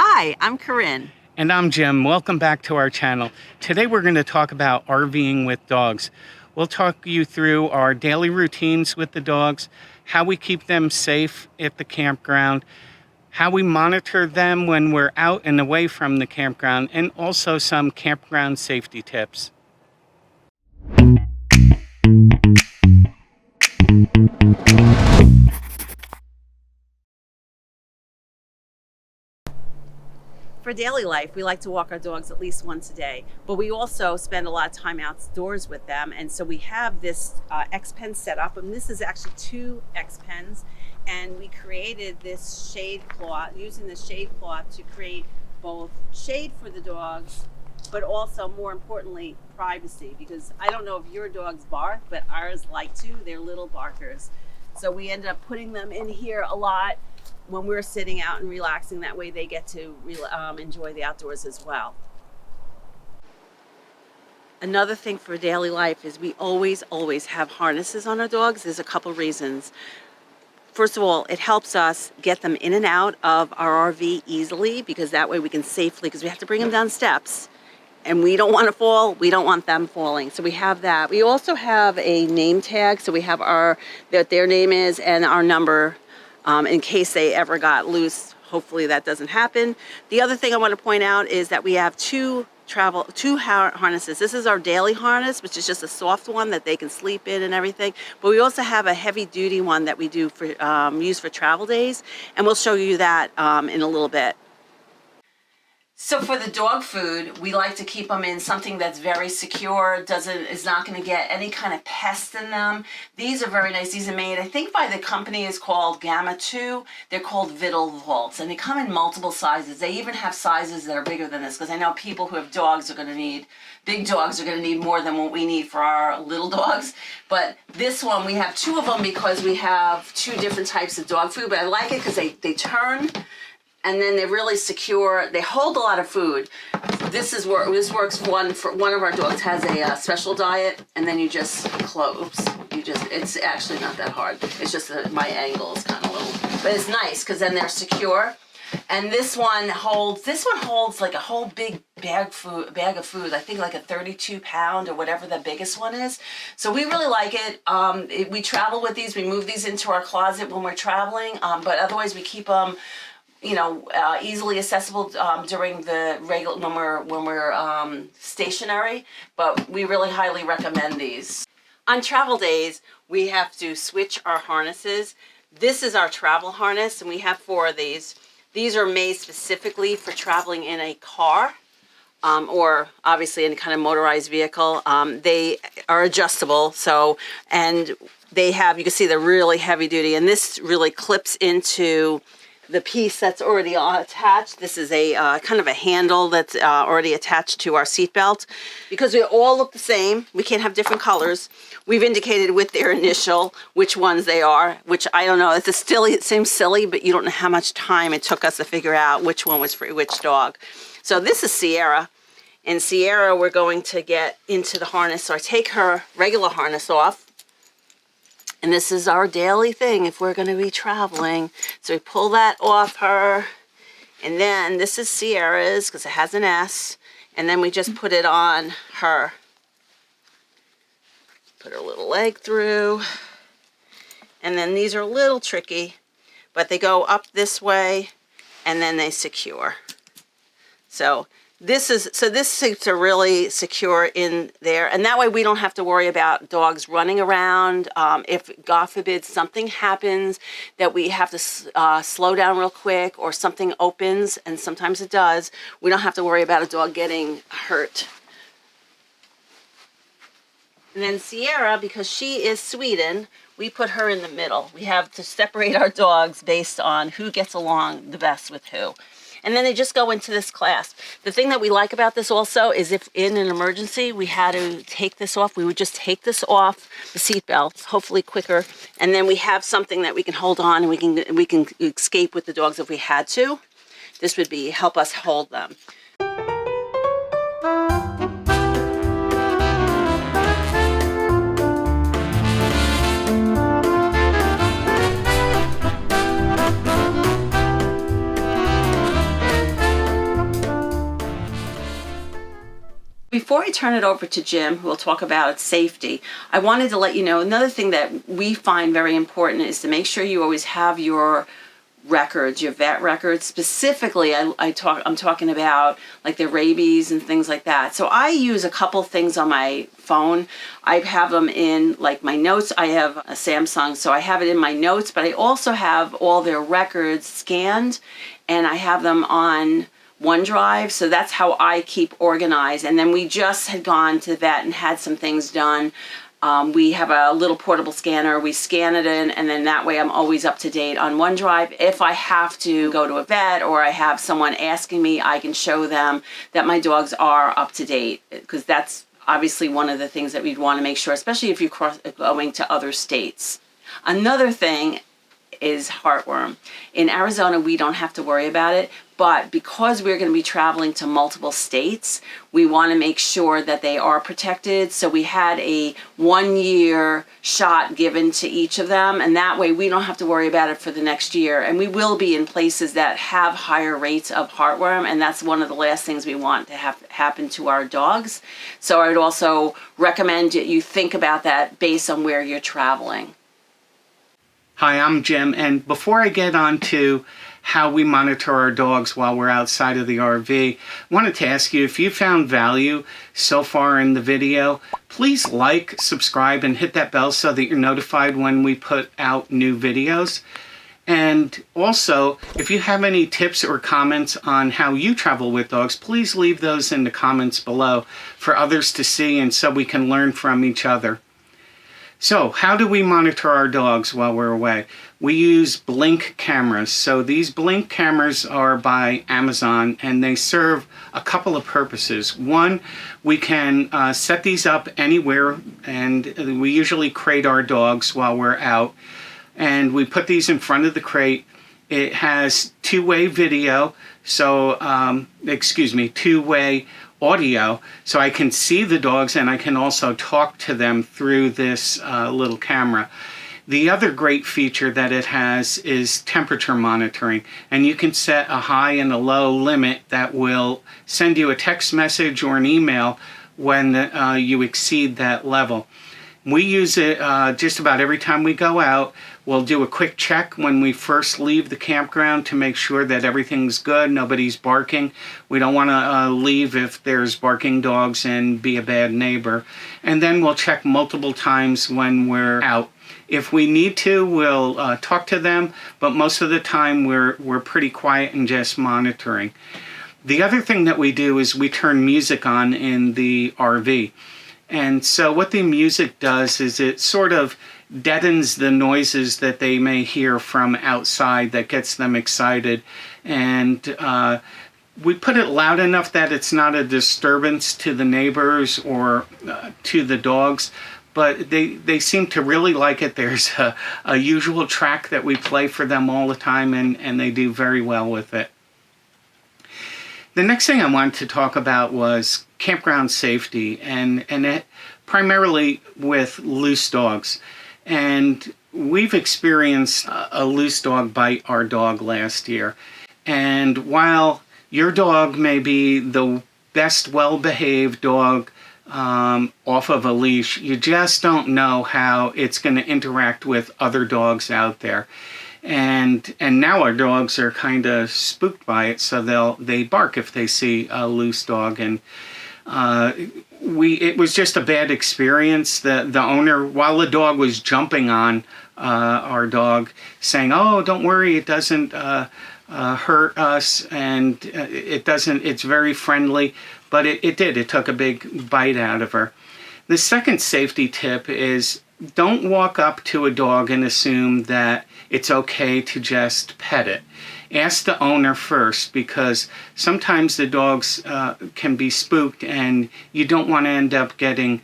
Hi, I'm Corinne. And I'm Jim. Welcome back to our channel. Today we're going to talk about RVing with dogs. We'll talk you through our daily routines with the dogs, how we keep them safe at the campground, how we monitor them when we're out and away from the campground, and also some campground safety tips. For daily life, we like to walk our dogs at least once a day, but we also spend a lot of time outdoors with them. And so we have this X-Pen set up, and this is actually 2 X-Pens. And we created this shade cloth, using the shade cloth to create both shade for the dogs, but also, more importantly, privacy. Because I don't know if your dogs bark, but ours like to. They're little barkers. So we ended up putting them in here a lot when we're sitting out and relaxing. That way they get to enjoy the outdoors as well. Another thing for daily life is we always have harnesses on our dogs. There's a couple reasons. First of all, it helps us get them in and out of our RV easily, because that way we can safely, because we have to bring them down steps and we don't want to fall, we don't want them falling. So we have that. We also have a name tag, so we have what their name is and our number, in case they ever got loose. Hopefully that doesn't happen. The other thing I want to point out is that we have two harnesses. This is our daily harness, which is just a soft one that they can sleep in and everything. But we also have a heavy duty one that we do for use for travel days, and we'll show you that in a little bit. So for the dog food, we like to keep them in something that's very secure, is not going to get any kind of pest in them. These are very nice. These are made, I think, by the company is called Gamma 2. They're called Vittle Vaults, and they come in multiple sizes. They even have sizes that are bigger than this, because I know people who have dogs are going to need, big dogs are going to need more than what we need for our little dogs. But this one, we have 2 of them because we have 2 different types of dog food, but I like it because they turn, and then they're really secure. They hold a lot of food. This works. One of our dogs has a special diet, and then you just close. It's actually not that hard. It's just that my angle is kind of little, but it's nice because then they're secure. And this one holds like a whole big bag of food. I think like a 32-pound or whatever the biggest one is. So we really like it. We travel with these. We move these into our closet when we're traveling, but otherwise we keep them, easily accessible during the when we're stationary. But we really highly recommend these. On travel days, we have to switch our harnesses. This is our travel harness, and we have 4 of these. These are made specifically for traveling in a car, or obviously any kind of motorized vehicle. They are adjustable, and they have, you can see they're really heavy duty, and this really clips into the piece that's already attached. This is a kind of a handle that's already attached to our seatbelt. Because we all look the same, we can't have different colors. We've indicated with their initial which ones they are, which I don't know. It seems silly, but you don't know how much time it took us to figure out which one was for which dog. So this is Sierra. In Sierra, we're going to get into the harness. So I take her regular harness off. And this is our daily thing if we're going to be traveling. So we pull that off her. And then this is Sierra's because it has an S. And then we just put it on her. Put her little leg through. And then these are a little tricky, but they go up this way and then they secure. So this seats are really secure in there, and that way we don't have to worry about dogs running around. If, God forbid, something happens that we have to slow down real quick, or something opens, and sometimes it does, we don't have to worry about a dog getting hurt. And then Sierra, because she is Sweden, we put her in the middle. We have to separate our dogs based on who gets along the best with who. And then they just go into this class. The thing that we like about this also is if in an emergency we had to take this off, we would just take this off the seatbelt, hopefully quicker, and then we have something that we can hold on, and we can escape with the dogs if we had to. This would help us hold them. Before I turn it over to Jim, who will talk about safety, I wanted to let you know another thing that we find very important is to make sure you always have your records, your vet records. Specifically, I'm talking about like the rabies and things like that. So I use a couple things on my phone. I have them in like my notes. I have a Samsung, so I have it in my notes, but I also have all their records scanned and I have them on OneDrive. So that's how I keep organized. And then we just had gone to the vet and had some things done. We have a little portable scanner. We scan it in, and then that way I'm always up to date on OneDrive. If I have to go to a vet or I have someone asking me, I can show them that my dogs are up to date, because that's obviously one of the things that we'd want to make sure, especially if you're going to other states. Another thing is heartworm. In Arizona, we don't have to worry about it, but because we're going to be traveling to multiple states, we want to make sure that they are protected. So we had a 1-year shot given to each of them, and that way we don't have to worry about it for the next year. And we will be in places that have higher rates of heartworm, and that's one of the last things we want to have happen to our dogs. So I would also recommend that you think about that based on where you're traveling. Hi, I'm Jim, and before I get on to how we monitor our dogs while we're outside of the RV, I wanted to ask you, if you found value so far in the video, please like, subscribe, and hit that bell so that you're notified when we put out new videos. And also, if you have any tips or comments on how you travel with dogs, please leave those in the comments below for others to see and so we can learn from each other. So, how do we monitor our dogs while we're away? We use Blink cameras. So these Blink cameras are by Amazon, and they serve a couple of purposes. One, we can set these up anywhere, and we usually crate our dogs while we're out. And we put these in front of the crate. It has two-way video, two-way audio, so I can see the dogs and I can also talk to them through this little camera. The other great feature that it has is temperature monitoring, and you can set a high and a low limit that will send you a text message or an email when you exceed that level. We use it just about every time we go out. We'll do a quick check when we first leave the campground to make sure that everything's good, nobody's barking. We don't want to leave if there's barking dogs and be a bad neighbor. And then we'll check multiple times when we're out. If we need to, we'll talk to them, but most of the time we're pretty quiet and just monitoring. The other thing that we do is we turn music on in the RV. And so what the music does is it sort of deadens the noises that they may hear from outside that gets them excited. And we put it loud enough that it's not a disturbance to the neighbors or to the dogs, but they seem to really like it. There's a usual track that we play for them all the time, and they do very well with it. The next thing I wanted to talk about was campground safety, and it primarily with loose dogs. And we've experienced a loose dog bite our dog last year. And while your dog may be the best well-behaved dog off of a leash, you just don't know how it's going to interact with other dogs out there. And now our dogs are kind of spooked by it, so they bark if they see a loose dog. And it was just a bad experience. The owner, while the dog was jumping on our dog, saying, "Oh, don't worry, it doesn't hurt us, and it's very friendly," but it did. It took a big bite out of her. The second safety tip is, don't walk up to a dog and assume that it's okay to just pet it. Ask the owner first, because sometimes the dogs can be spooked and you don't want to end up getting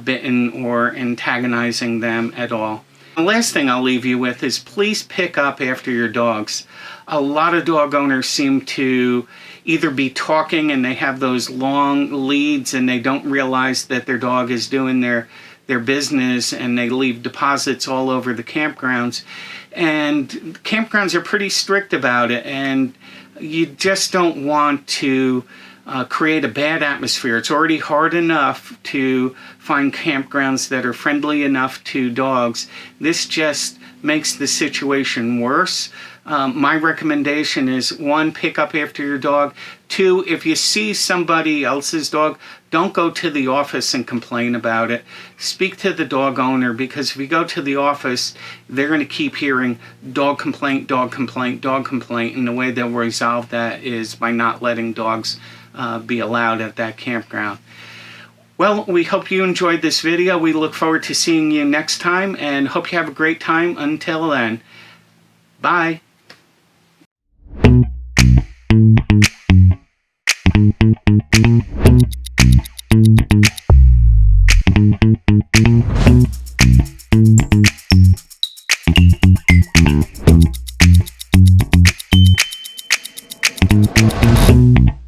bitten or antagonizing them at all. The last thing I'll leave you with is, please pick up after your dogs. A lot of dog owners seem to either be talking and they have those long leads and they don't realize that their dog is doing their business, and they leave deposits all over the campgrounds. And campgrounds are pretty strict about it, and you just don't want to create a bad atmosphere. It's already hard enough to find campgrounds that are friendly enough to dogs. This just makes the situation worse. My recommendation is, 1, pick up after your dog. 2, if you see somebody else's dog, don't go to the office and complain about it. Speak to the dog owner, because if you go to the office, they're going to keep hearing dog complaint, dog complaint, dog complaint, and the way they'll resolve that is by not letting dogs be allowed at that campground. Well, we hope you enjoyed this video. We look forward to seeing you next time, and hope you have a great time. Until then, bye. Thank you.